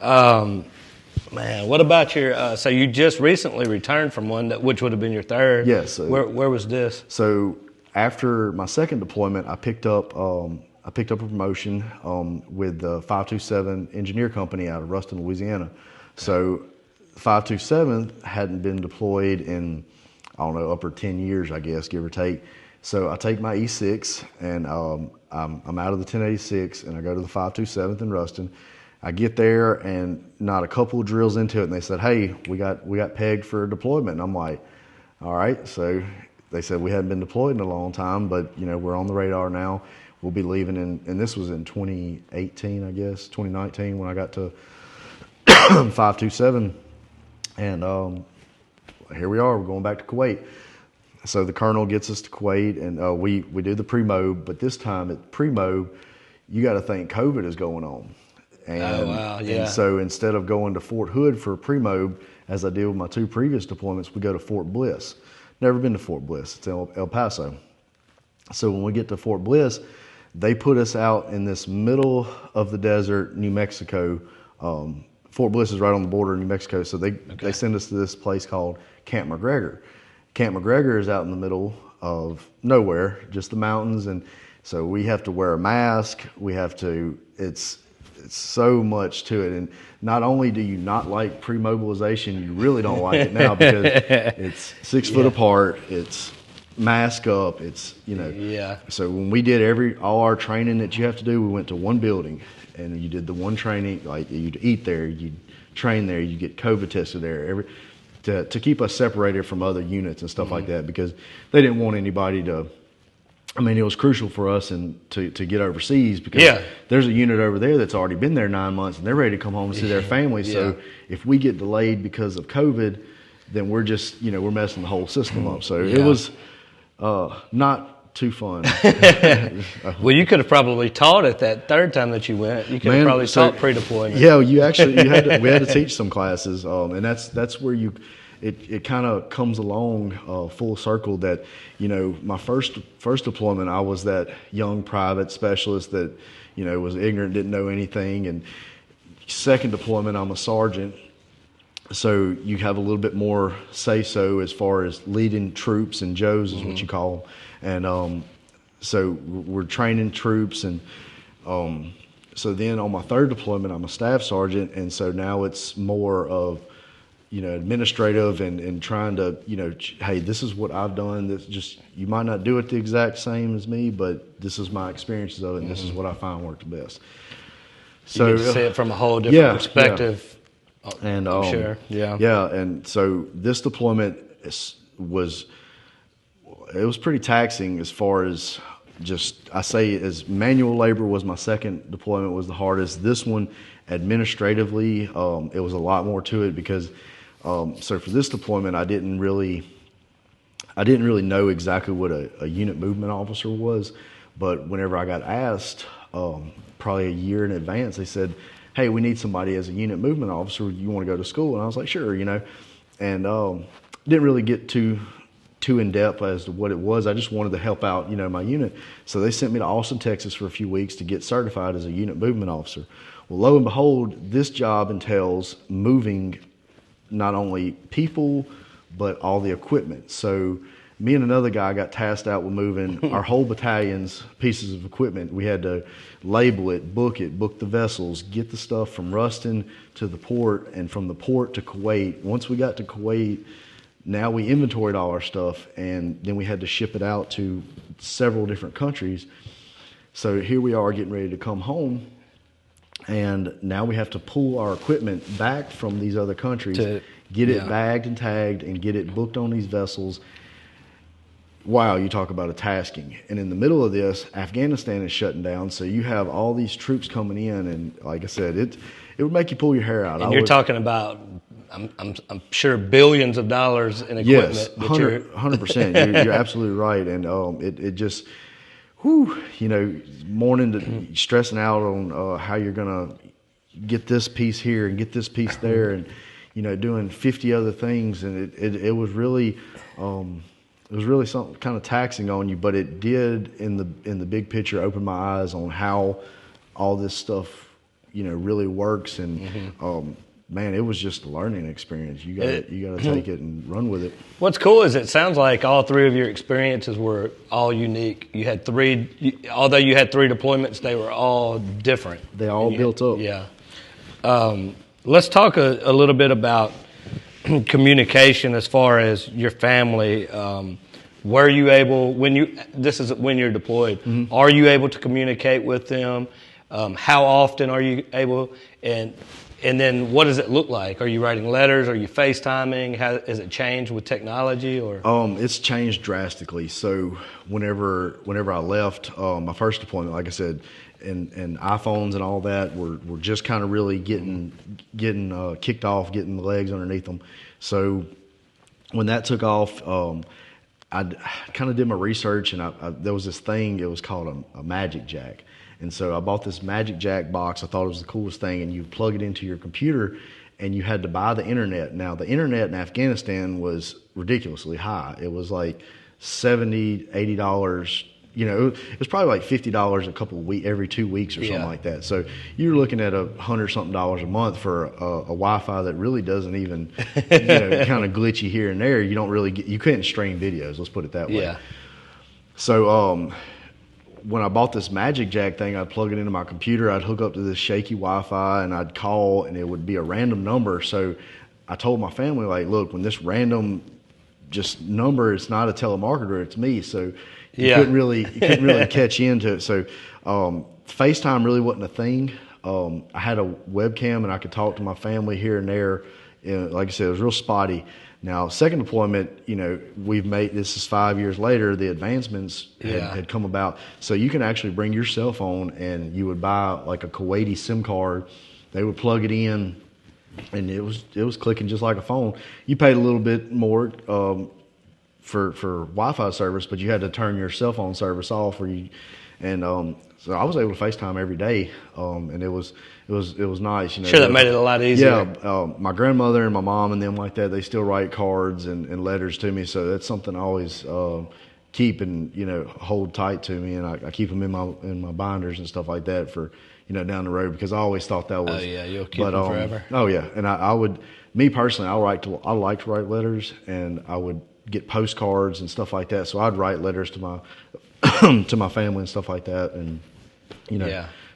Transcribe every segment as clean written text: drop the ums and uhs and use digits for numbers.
Man, what about your? So you just recently returned from one, which would have been your third. Yes. Where was this? So after my second deployment, I picked up a promotion with the 527 Engineer Company out of Ruston, Louisiana. So 527 hadn't been deployed in, I don't know, upper 10 years, I guess, give or take. So I take my E6 and I'm out of the 1086 and I go to the 527th in Ruston. I get there and not a couple of drills into it, and they said, "Hey, we got pegged for a deployment." And I'm like, "All right." So they said we hadn't been deployed in a long time, but we're on the radar now. We'll be leaving and this was in 2018, I guess, 2019 when I got to 527, and here we are. We're going back to Kuwait. So the colonel gets us to Kuwait, and we do the pre-mob, but this time at pre-mob, you got to think COVID is going on. And, oh, wow, yeah. And so instead of going to Fort Hood for a pre-mob, as I did with my two previous deployments, we go to Fort Bliss. Never been to Fort Bliss. It's El Paso. So when we get to Fort Bliss, they put us out in this middle of the desert, New Mexico. Fort Bliss is right on the border of New Mexico. So they send us to this place called Camp McGregor. Camp McGregor is out in the middle of nowhere, just the mountains. And so we have to wear a mask. It's so much to it, and not only do you not like pre-mobilization, you really don't like it now because it's 6 foot apart, it's mask up, it's So when we did all our training that you have to do, we went to one building, and you did the one training, like you'd eat there, you'd train there, you get COVID tested there, to keep us separated from other units and stuff like that, because they didn't want anybody to. I mean, it was crucial for us to get overseas because there's a unit over there that's already been there 9 months and they're ready to come home and see their family. So if we get delayed because of COVID, then we're just, we're messing the whole system up. So it was not too fun. Well, you could have probably taught it that third time that you went. You could have probably taught pre-deployment. Yeah, we had to teach some classes, and that's where it kind of comes along full circle that, my first deployment, I was that young private specialist that, was ignorant, didn't know anything. And second deployment, I'm a sergeant. So you have a little bit more say-so as far as leading troops, and Joes is what you call them. And so we're training troops. And so then on my third deployment, I'm a staff sergeant. And so now it's more of, administrative and trying to, hey, this is what I've done. This you might not do it the exact same as me, but this is my experiences of it, and this is what I find worked the best. So you get to see it from a whole different perspective. Yeah. And I'm sure. Yeah. And so this deployment was pretty taxing as far as as manual labor was my second deployment was the hardest. This one, administratively, it was a lot more to it because. So for this deployment, I didn't really know exactly what a unit movement officer was, but whenever I got asked, probably a year in advance, they said, "Hey, we need somebody as a unit movement officer. You want to go to school?" And I was like, "Sure," and didn't really get too in depth as to what it was. I just wanted to help out, my unit. So they sent me to Austin, Texas for a few weeks to get certified as a unit movement officer. Well, lo and behold, this job entails moving not only people, but all the equipment. So me and another guy got tasked out with moving our whole battalion's pieces of equipment. We had to label it, book the vessels, get the stuff from Ruston to the port, and from the port to Kuwait. Once we got to Kuwait, now we inventoried all our stuff, and then we had to ship it out to several different countries. So here we are getting ready to come home. And now we have to pull our equipment back from these other countries, get it bagged and tagged, and get it booked on these vessels. Wow, you talk about a tasking. And in the middle of this, Afghanistan is shutting down, so you have all these troops coming in, and like I said, it would make you pull your hair out. And you're talking about, I'm sure, billions of dollars in equipment. Yes, 100%. You're absolutely right, and it just. Morning to stressing out on how you're going to get this piece here and get this piece there, and doing 50 other things, and it was really something kind of taxing on you, but it did in the big picture open my eyes on how all this stuff really works. And man, it was just a learning experience. You got to take it and run with it. What's cool is it sounds like all three of your experiences were all unique. You had although you had three deployments, they were all different. They all built up. Yeah. Let's talk a little bit about communication as far as your family. Were you able, when you're deployed, are you able to communicate with them? How often are you able? And then what does it look like? Are you writing letters? Are you FaceTiming? Has it changed with technology? Or it's changed drastically. So whenever I left my first deployment, like I said, and iPhones and all that were just kind of really getting kicked off, getting the legs underneath them. So when that took off, I kind of did my research, and there was this thing. It was called a Magic Jack. And so I bought this Magic Jack box. I thought it was the coolest thing. And you plug it into your computer, and you had to buy the internet. Now, the internet in Afghanistan was ridiculously high. It was like $70, $80. It was probably like $50 a couple of weeks, every 2 weeks or something like that. So you're looking at $100-something a month for a Wi-Fi that really doesn't even, kind of glitchy here and there. You don't really you couldn't stream videos. Let's put it that way. Yeah. So when I bought this Magic Jack thing, I'd plug it into my computer. I'd hook up to this shaky Wi-Fi, and I'd call, and it would be a random number. So I told my family, like, look, when this random just number, it's not a telemarketer, it's me. So you couldn't really catch into it. So FaceTime really wasn't a thing. I had a webcam, and I could talk to my family here and there. Like I said, it was real spotty. Now, second deployment, we've made, this is 5 years later, the advancements had come about. So you can actually bring your cell phone, and you would buy like a Kuwaiti SIM card. They would plug it in, and it was clicking just like a phone. You paid a little bit more for Wi-Fi service, but you had to turn your cell phone service off. So I was able to FaceTime every day, and it was nice. Sure, that made it a lot easier. Yeah, my grandmother and my mom and them like that, they still write cards and letters to me, so that's something I always keep and hold tight to me, and I keep them in my binders and stuff like that for down the road, because I always thought that was. Oh yeah, you'll keep them forever. Oh yeah, and I would, me personally, I like to write letters, and I would get postcards and stuff like that. So I'd write letters to my to my family and stuff like that, and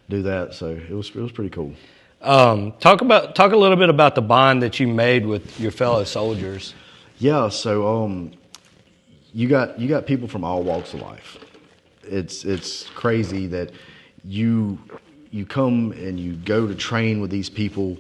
do that. So it was pretty cool. Talk a little bit about the bond that you made with your fellow soldiers. Yeah, so you got people from all walks of life. It's crazy that you come and you go to train with these people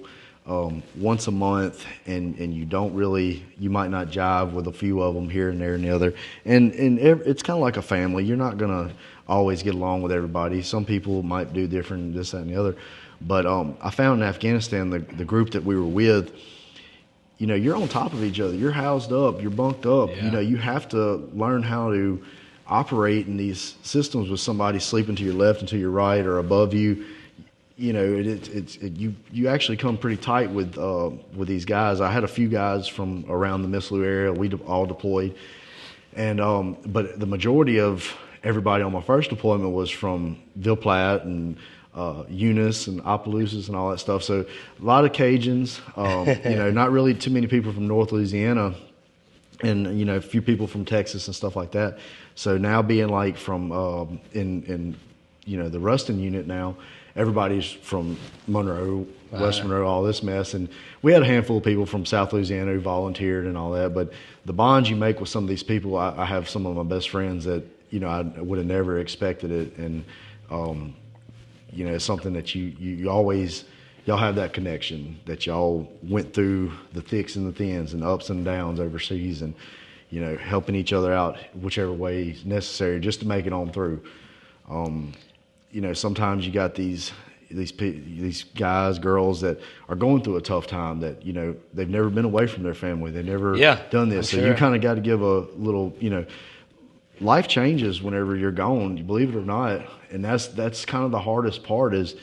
once a month, and you might not jive with a few of them here and there and the other, and it's kind of like a family. You're not gonna always get along with everybody. Some people might do different, this, that, and the other. But I found in Afghanistan, the group that we were with, you're on top of each other. You're housed up. You're bunked up. Yeah. You have to learn how to operate in these systems with somebody sleeping to your left and to your right or above you. You actually come pretty tight with these guys. I had a few guys from around the Mislu area. We all deployed, and but the majority of everybody on my first deployment was from Ville Platte and Eunice and Opelousas and all that stuff. So a lot of Cajuns, not really too many people from North Louisiana, and a few people from Texas and stuff like that. So now being like from in the Ruston unit now, everybody's from Monroe, West Monroe, all this mess. And we had a handful of people from South Louisiana who volunteered and all that. But the bonds you make with some of these people, I have some of my best friends that, I would have never expected it. And, it's something that you always, y'all have that connection, that y'all went through the thicks and the thins and ups and downs overseas, and, helping each other out whichever way is necessary just to make it on through. Sometimes you got these guys, girls that are going through a tough time, that, they've never been away from their family. They've never done this. So you kind of got to give a little, life changes whenever you're gone, believe it or not. And that's kind of the hardest part, is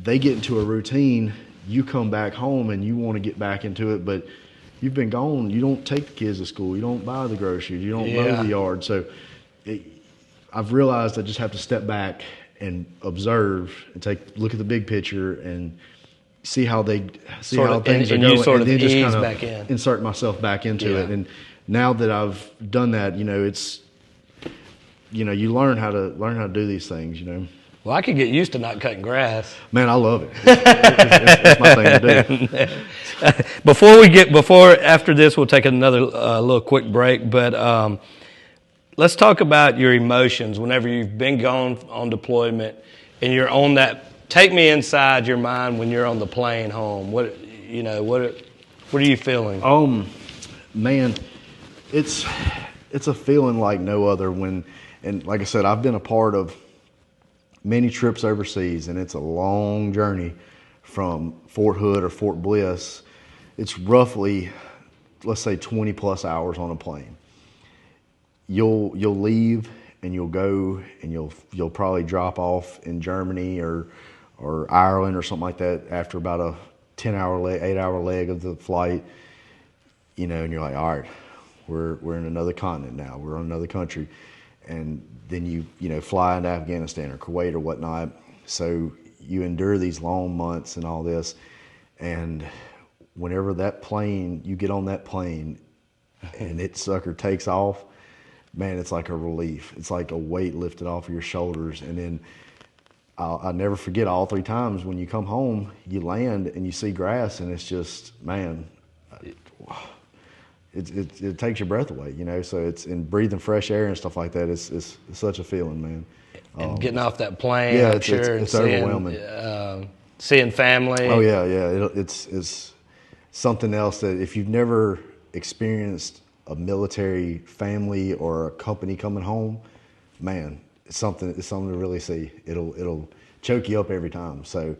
they get into a routine. You come back home and you want to get back into it, but you've been gone. You don't take the kids to school. You don't buy the groceries. You don't mow the yard. So I've realized I just have to step back and observe and look at the big picture and see how things are and going, you sort and of then just ease kind of back in. insert myself back into Yeah. it. And now that I've done that, it's you learn how to do these things. Well, I could get used to not cutting grass. Man, I love it. It's my thing to Before after this, we'll take another little quick break. But let's talk about your emotions whenever you've been gone on deployment and you're on that. Take me inside your mind when you're on the plane home. What are you feeling? Man, it's a feeling like no other. And like I said, I've been a part of many trips overseas, and it's a long journey from Fort Hood or Fort Bliss. It's roughly, let's say, 20 plus hours on a plane. You'll leave and you'll go and you'll probably drop off in Germany or Ireland or something like that after about a 8-hour leg of the flight. And you're like, all right, we're in another continent now. We're on another country. And then you fly into Afghanistan or Kuwait or whatnot. So you endure these long months and all this. And whenever you get on that plane and it sucker takes off, man, it's like a relief. It's like a weight lifted off of your shoulders. And then I'll never forget all 3 times when you come home, you land and you see grass, and it's just, man, it takes your breath away, So it's in breathing fresh air and stuff like that. It's such a feeling, man. And getting off that plane, yeah, I'm sure, it's and overwhelming. Seeing family. Oh yeah. It's something else that if you've never experienced a military family or a company coming home, man, it's something to really see. It'll choke you up every time. So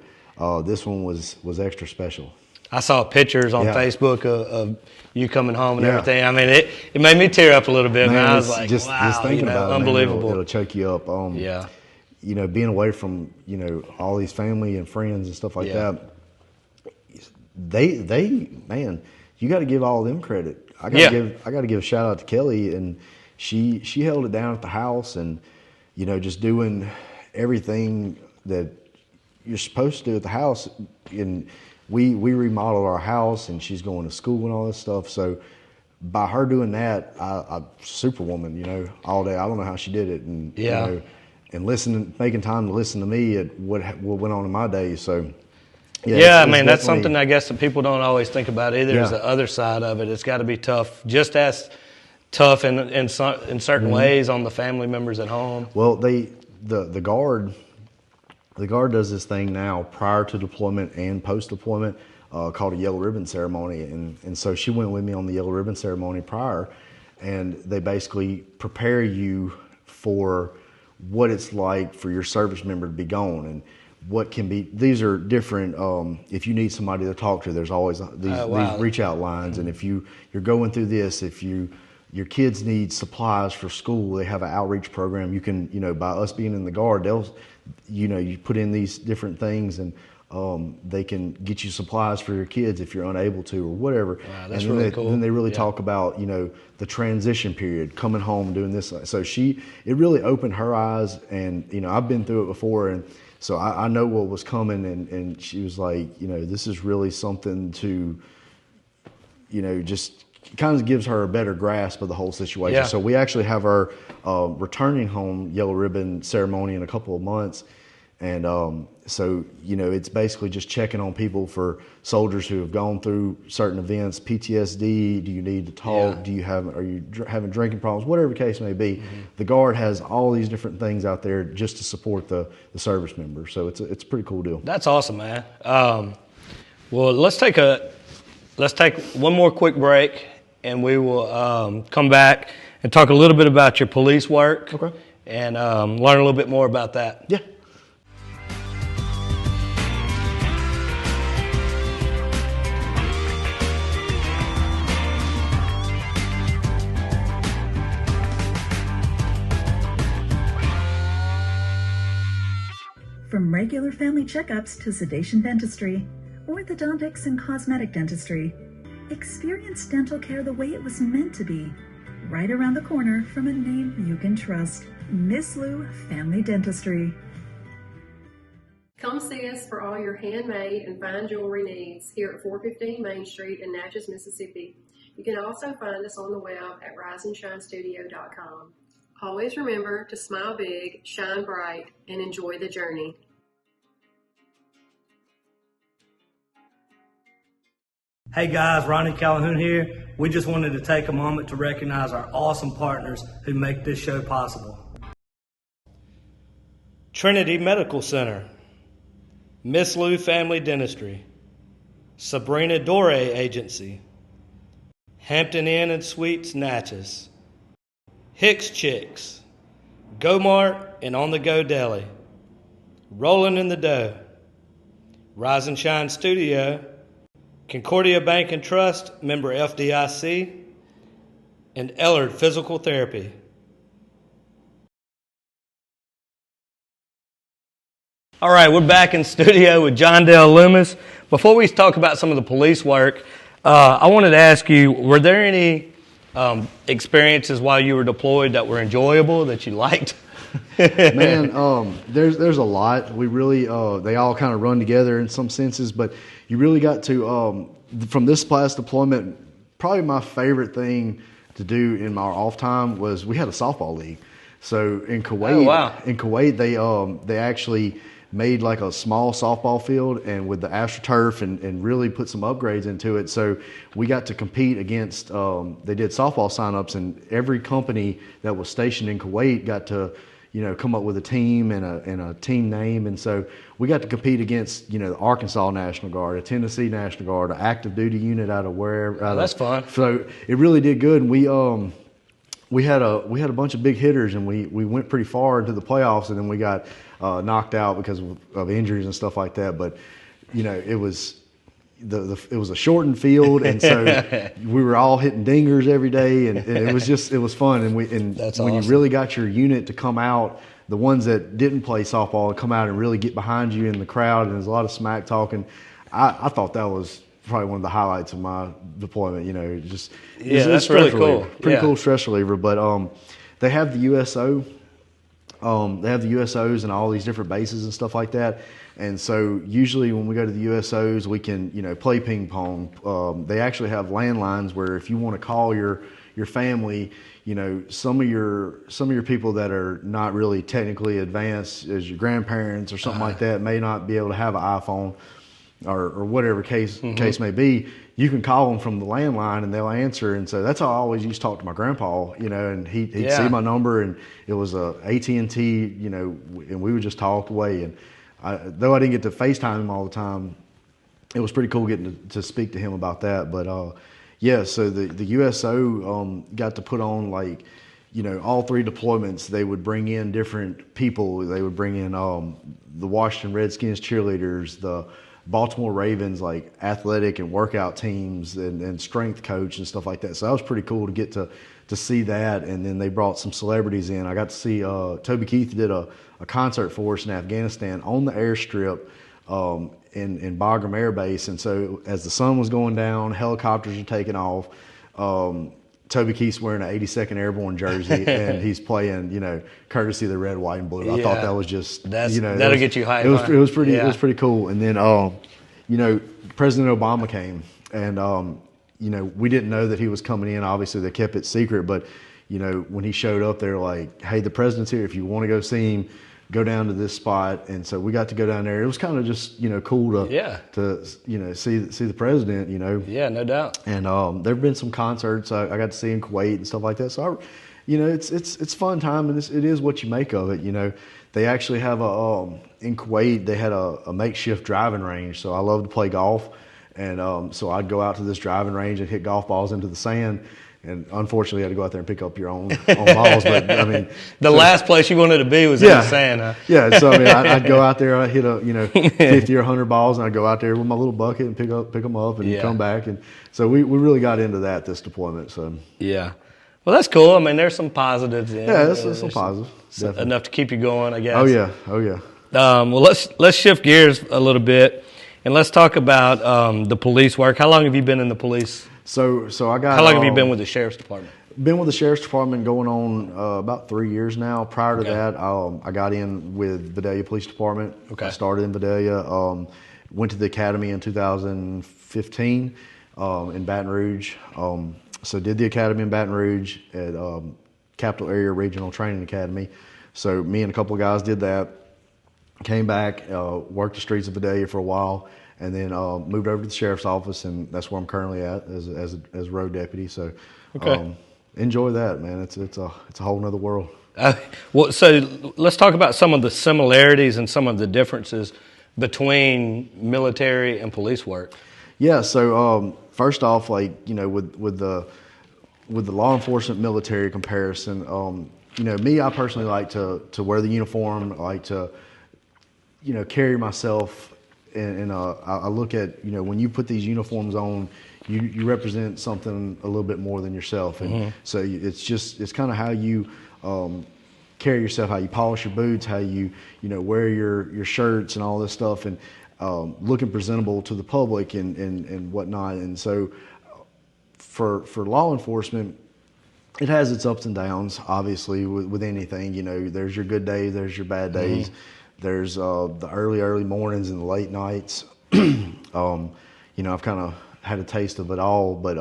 this one was extra special. I saw pictures on Yeah. Facebook of you coming home and Yeah. everything. I mean, it made me tear up a little bit, man. I was like, just wow, thinking about it, unbelievable. man, it'll choke you up. Yeah. Being away from all these family and friends and stuff like Yeah. that. They man, you got to give all of them credit. I got to give a shout out to Kelly, and she held it down at the house, and just doing everything that you're supposed to do at the house. And we remodeled our house, and she's going to school and all this stuff. So by her doing that, I superwoman, all day. I don't know how she did it, and Yeah. And making time to listen to me at what went on in my day. So yeah, it's that's definitely something I guess that people don't always think about either. Is Yeah. the other side of it. It's got to be tough, just as tough in certain ways on the family members at home. Well, the guard does this thing now prior to deployment and post deployment called a yellow ribbon ceremony, and so she went with me on the yellow ribbon ceremony prior, and they basically prepare you for what it's like for your service member to be gone and what can be. These are different. If you need somebody to talk to, there's always these reach out lines, and if you're going through this, if your kids need supplies for school, they have an outreach program. You can, by us being in the guard, they'll, you put in these different things, and they can get you supplies for your kids if you're unable to or whatever. Wow, that's and then really cool. Then they really talk about, the transition period, coming home, doing this. So it really opened her eyes, and, I've been through it before, and so I know what was coming, and she was like, this is really something to, just kind of gives her a better grasp of the whole situation. Yeah. So we actually have our returning home yellow ribbon ceremony in a couple of months. And so, it's basically just checking on people for soldiers who have gone through certain events, PTSD, do you need to talk, Yeah. are you having drinking problems, whatever the case may be. Mm-hmm. The Guard has all these different things out there just to support the service members. So it's a pretty cool deal. That's awesome, man. Well, let's take one more quick break, and we will come back and talk a little bit about your police work. Okay. And learn a little bit more about that. Yeah. From regular family checkups to sedation dentistry, orthodontics and cosmetic dentistry, experience dental care the way it was meant to be. Right around the corner from a name you can trust, Miss Lou Family Dentistry. Come see us for all your handmade and fine jewelry needs here at 415 Main Street in Natchez, Mississippi. You can also find us on the web at riseandshinestudio.com. Always remember to smile big, shine bright, and enjoy the journey. Hey guys, Ronnie Calhoun here. We just wanted to take a moment to recognize our awesome partners who make this show possible. Trinity Medical Center, Miss Lou Family Dentistry, Sabrina Dore Agency, Hampton Inn and Suites Natchez, Hicks Chicks, Go Mart and On the Go Deli, Rolling in the Dough, Rise and Shine Studio, Concordia Bank and Trust, member FDIC, and Ellard Physical Therapy. All right, we're back in studio with John Dale Loomis. Before we talk about some of the police work, I wanted to ask you, were there any experiences while you were deployed that were enjoyable, that you liked? Man, there's a lot. We really, they all kind of run together in some senses, but you really got to, from this last deployment, probably my favorite thing to do in my off time was we had a softball league. So in Kuwait, they actually made like a small softball field and with the AstroTurf and really put some upgrades into it. So we got to compete against, they did softball signups, and every company that was stationed in Kuwait got to, come up with a team and a team name. And so we got to compete against, the Arkansas National Guard, a Tennessee National Guard, an active duty unit out of wherever. That's fun. So it really did good. And we had a bunch of big hitters, and we went pretty far into the playoffs, and then we got knocked out because of injuries and stuff like that. But it was it was a shortened field, and so we were all hitting dingers every day, and it was fun. And That's when awesome. you really got your unit to come out, the ones that didn't play softball come out and really get behind you in the crowd, and there's a lot of smack talking. I thought that was probably one of the highlights of my deployment. It's that's really cool. Pretty cool stress reliever. But they have the USO. They have the USOs and all these different bases and stuff like that. And so usually when we go to the USOs, we can play ping pong. They actually have landlines where if you want to call your family, some of your people that are not really technically advanced as your grandparents or something like that may not be able to have an iPhone or whatever case may be. You can call them from the landline and they'll answer. And so that's how I always used to talk to my grandpa, and he'd see my number, and it was a AT&T, and we would just talk away. And though I didn't get to FaceTime him all the time, it was pretty cool getting to speak to him about that. But so the USO got to put on all three deployments. They would bring in different people. They would bring in the Washington Redskins cheerleaders, the Baltimore Ravens, athletic and workout teams, and strength coach and stuff like that. So that was pretty cool to get to see that. And then they brought some celebrities in. I got to see Toby Keith did a concert for us in Afghanistan on the airstrip in Bagram Air Base. And so as the sun was going down, helicopters are taking off. Toby Keith's wearing an 82nd Airborne jersey, and he's playing, courtesy of the red, white, and blue. I thought that was just, that'll get you hyped. It was pretty cool. And then, President Obama came, and we didn't know that he was coming in. Obviously, they kept it secret, but when he showed up, they were like, "Hey, the president's here. If you want to go see him, go down to this spot." And so we got to go down there. It was kind of just cool to see the president. Yeah, no doubt. And there've been some concerts I got to see in Kuwait and stuff like that. So it's fun time, and it is what you make of it. They actually have in Kuwait they had a makeshift driving range. So I love to play golf, and so I'd go out to this driving range and hit golf balls into the sand. And unfortunately, you had to go out there and pick up your own balls. But I mean, last place you wanted to be was in the sand, huh? Yeah. So I mean, I'd go out there, I'd hit 50 or 100 balls, and I'd go out there with my little bucket and pick them up, and come back. And so we really got into this deployment. So yeah. Well, that's cool. I mean, there's some positives in it. Yeah, there's some positives. Definitely. Enough to keep you going, I guess. Oh yeah. Well, let's shift gears a little bit, and let's talk about the police work. How long have you been in the police? So I got. How long have you been with the sheriff's department? Been with the sheriff's department going on about 3 years now. Prior to Okay. that, I got in with Vidalia Police Department. Okay. I started in Vidalia. Went to the academy in 2015 in Baton Rouge. So did the academy in Baton Rouge at Capital Area Regional Training Academy. So me and a couple of guys did that. Came back, worked the streets of Vidalia for a while, and then moved over to the sheriff's office, and that's where I'm currently at as road deputy. So. Okay. Enjoy that, man. It's a whole nother world. Well, so let's talk about some of the similarities and some of the differences between military and police work. Yeah. So first off, like with the law enforcement military comparison, me, I personally like to wear the uniform. I like to carry myself, and I look at when you put these uniforms on. You represent something a little bit more than yourself, and so it's kind of how you carry yourself, how you polish your boots, how you wear your shirts and all this stuff, and looking presentable to the public and whatnot. And so for law enforcement, it has its ups and downs. Obviously, with anything, there's your good days, there's your bad days, there's the early mornings and the late nights. I've kind of had a taste of it all, but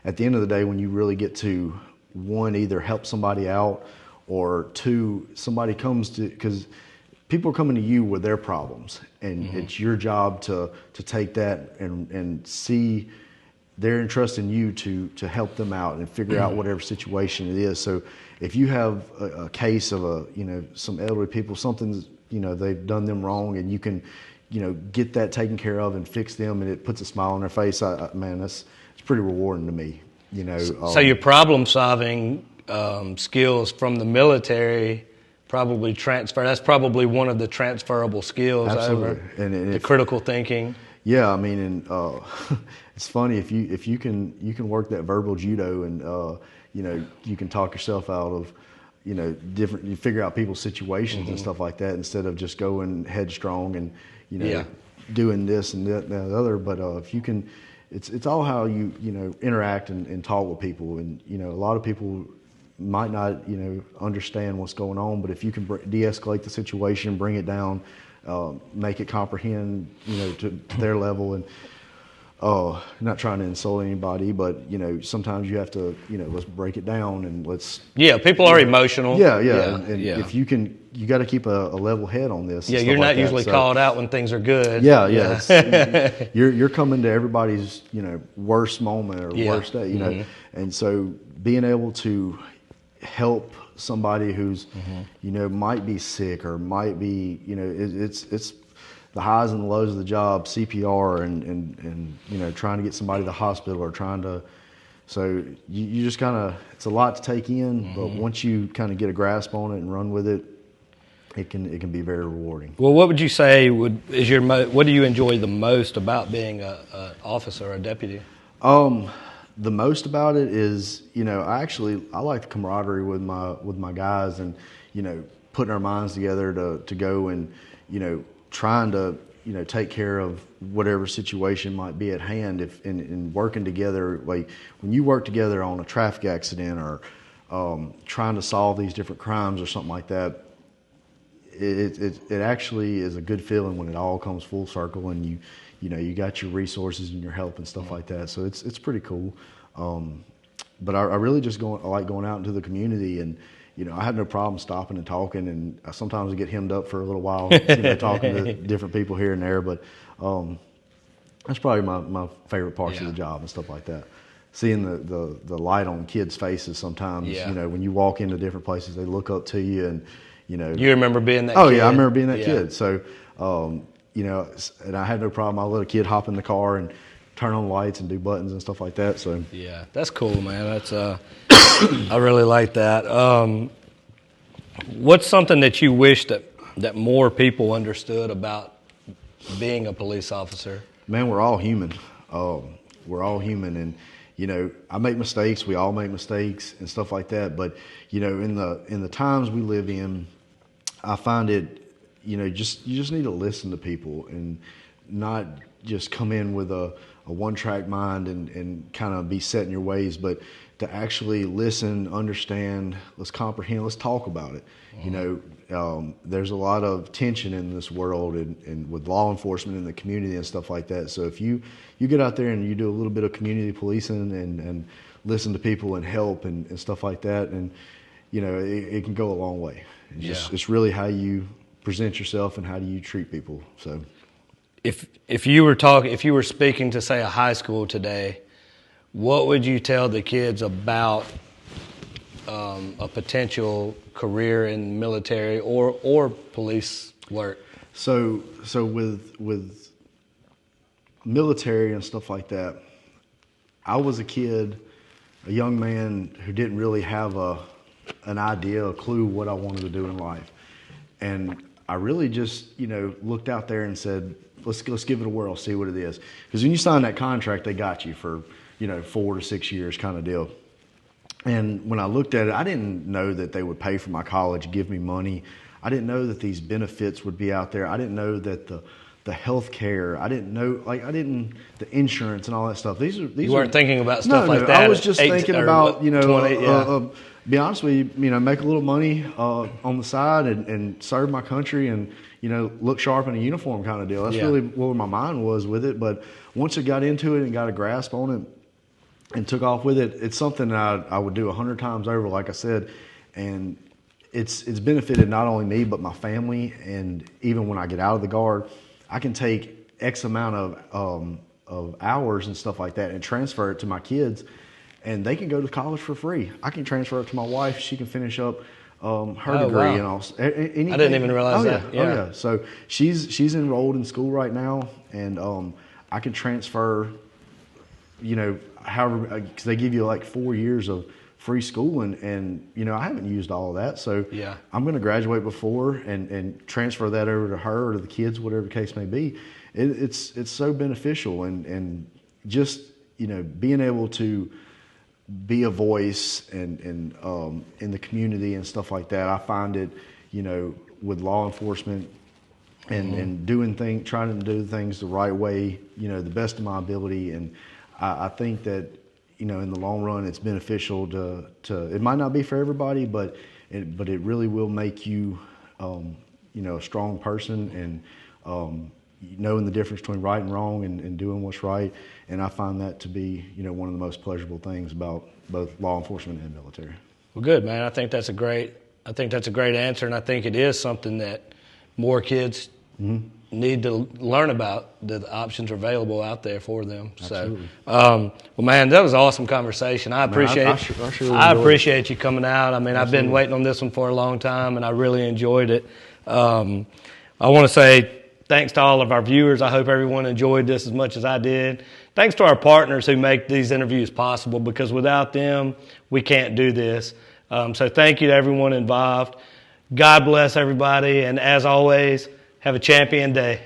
at the end of the day, when you really get to one, either help somebody out, or two, somebody comes to, because people are coming to you with their problems, and it's your job to take that and see they're entrusting you to help them out and figure out whatever situation it is. So if you have a case of some elderly people, something's they've done them wrong, and you can get that taken care of and fix them, and it puts a smile on their face. Man, it's pretty rewarding to me. So your problem-solving skills from the military probably transfer. That's probably one of the transferable skills. Absolutely. And the critical thinking. Yeah, I mean, and it's funny if you can work that verbal judo, and you can talk yourself out of different. You figure out people's situations and stuff like that instead of just going headstrong and doing this and that and the other. But if you can, it's all how you interact and talk with people. And a lot of people might not understand what's going on, but if you can de-escalate the situation, bring it down, make it comprehend to their level, and not trying to insult anybody, but sometimes you have to let's break it down and let's. Yeah, people are emotional. Yeah. And if you can, you got to keep a level head on this. Yeah, you're not usually called out when things are good. Yeah. You're coming to everybody's worst moment or worst day. And so being able to help somebody who's might be sick or might be it's the highs and the lows of the job, CPR and trying to get somebody to the hospital or trying to. So you just kind of, it's a lot to take in, but once you kind of get a grasp on it and run with it, it can be very rewarding. Well, what would you say what do you enjoy the most about being an officer or a deputy? The most about it is, I like the camaraderie with my guys, and putting our minds together to go and trying to take care of whatever situation might be at hand. If in working together, like when you work together on a traffic accident or trying to solve these different crimes or something like that, it actually is a good feeling when it all comes full circle and you got your resources and your help and stuff like that. So it's pretty cool. But I really just I like going out into the community, and I have no problem stopping and talking, and sometimes I get hemmed up for a little while, talking to different people here and there. But that's probably my favorite parts of the job and stuff like that. Seeing the light on kids' faces sometimes. When you walk into different places, they look up to you, and You remember being that kid? Oh yeah, I remember being that kid. So and I had no problem. I let a kid hop in the car and turn on lights and do buttons and stuff like that. So yeah, that's cool, man. That's I really like that. What's something that you wish that more people understood about being a police officer? Man, we're all human. We're all human, and I make mistakes. We all make mistakes and stuff like that. But in the times we live in, I find it. You just need to listen to people and not just come in with a one-track mind and kind of be set in your ways, but to actually listen, understand, let's comprehend, let's talk about it. You know, there's a lot of tension in this world and with law enforcement in the community and stuff like that. So if you get out there and you do a little bit of community policing and listen to people and help and stuff like that, and you know, it can go a long way. It's really how you present yourself and how do you treat people. So if you were speaking to, say, a high school today, what would you tell the kids about a potential career in military or police work? So with military and stuff like that, I was a kid, a young man who didn't really have an idea, a clue what I wanted to do in life. And I really just, you know, looked out there and said, let's give it a whirl, see what it is. Because when you sign that contract, they got you for, you know, 4 to 6 years kind of deal. And when I looked at it, I didn't know that they would pay for my college, give me money. I didn't know that these benefits would be out there. I didn't know that the health care, I didn't know, the insurance and all that stuff. These you weren't thinking about stuff like that. I was just thinking about, you know, be honest with you know, make a little money on the side and serve my country and, you know, look sharp in a uniform kind of deal. That's really where my mind was with it. But once I got into it and got a grasp on it and took off with it, it's something that I would do 100 times over, like I said. And it's benefited not only me, but my family. And even when I get out of the Guard, I can take X amount of hours and stuff like that and transfer it to my kids. And they can go to college for free. I can transfer it to my wife. She can finish up her degree and all. Anything. I didn't even realize that. Yeah. Oh yeah. So she's enrolled in school right now, and I can transfer. You know, however, because they give you like 4 years of free schooling, and you know, I haven't used all of that. So I'm going to graduate before and transfer that over to her or to the kids, whatever the case may be. It's so beneficial, and just, you know, being able to be a voice and in the community and stuff like that. I find it, you know, with law enforcement and trying to do things the right way, you know, the best of my ability. And I think that, you know, in the long run, it's beneficial to it might not be for everybody, but it really will make you, you know, a strong person and knowing the difference between right and wrong and doing what's right. And I find that to be, you know, one of the most pleasurable things about both law enforcement and military. Well, good, man. I think that's a great answer, and I think it is something that more kids need to learn about. The options are available out there for them. Absolutely. So, well, man, that was an awesome conversation. I appreciate I appreciate you coming out. I mean, I've been waiting on this one for a long time, and I really enjoyed it. I want to say thanks to all of our viewers. I hope everyone enjoyed this as much as I did. Thanks to our partners who make these interviews possible, because without them, we can't do this. So thank you to everyone involved. God bless everybody. And as always, have a champion day.